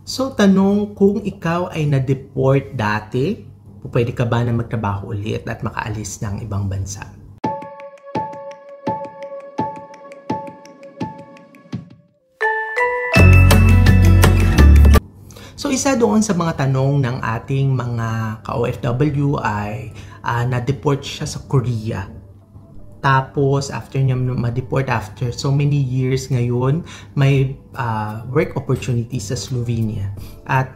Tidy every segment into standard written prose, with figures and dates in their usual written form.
So, tanong, kung ikaw ay na-deport dati, pwede ka ba na magtrabaho ulit at makaalis ng ibang bansa? So, isa doon sa mga tanong ng ating mga ka-OFW ay na-deport siya sa Korea. Tapos, after niya ma-deport after so many years ngayon, may work opportunity sa Slovenia. At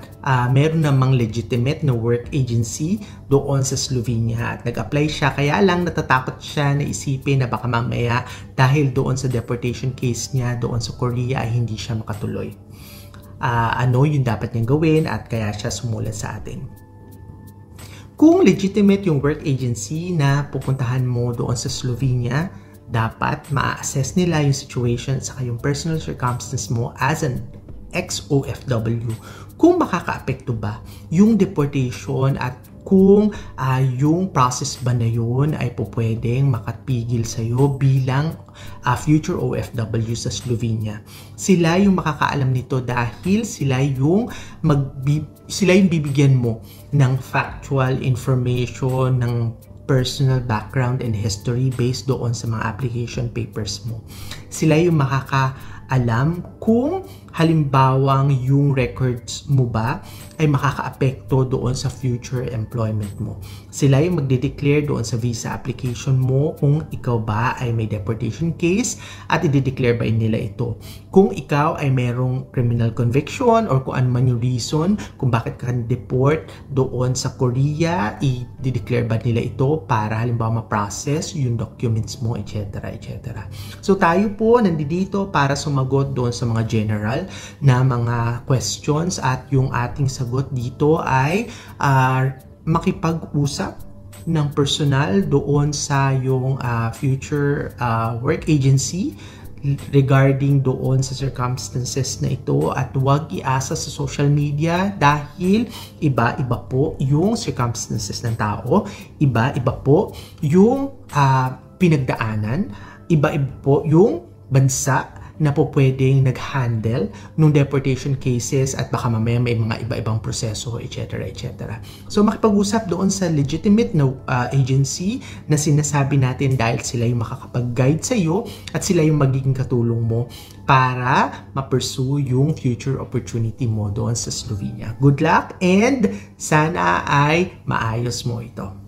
meron namang legitimate na work agency doon sa Slovenia. At nag-apply siya, kaya lang natatakot siya na isipin na baka mamaya dahil doon sa deportation case niya doon sa Korea ay hindi siya makatuloy. Ano yung dapat niyang gawin at kaya siya sumulat sa atin. Kung legitimate yung work agency na pupuntahan mo doon sa Slovenia, dapat ma-assess nila yung situation sa yung personal circumstance mo as an ex-OFW. Kung makaka-apekto ba yung deportation at kung yung process ba na yun ay pwedeng makapigil sa'yo bilang future OFW sa Slovenia. Sila yung makakaalam nito dahil sila yung bibigyan mo ng factual information, ng personal background and history based doon sa mga application papers mo. Sila yung makakaalam kung halimbawang yung records mo ba ay makakaapekto doon sa future employment mo. Sila yung magde-declare doon sa visa application mo kung ikaw ba ay may deportation case at i-declare ba nila ito. Kung ikaw ay merong criminal conviction or kung ano man yung reason kung bakit ka deport doon sa Korea, i-declare ba nila ito para halimbawa ma-process yung documents mo, etc. etc. So tayo po nandito para sumagot doon sa mga general na mga questions at yung ating sagot dito ay makipag-usap ng personal doon sa yung future work agency regarding doon sa circumstances na ito at huwag iasa sa social media dahil iba-iba po yung circumstances ng tao, iba-iba po yung pinagdaanan, iba-iba po yung bansa na po pwedeng nag-handle ng deportation cases at baka mamaya may mga iba-ibang proseso, etc. etc. So makipag-usap doon sa legitimate na agency na sinasabi natin dahil sila yung makakapag-guide sa iyo at sila yung magiging katulong mo para ma-pursue yung future opportunity mo doon sa Slovenia. Good luck and sana ay maayos mo ito.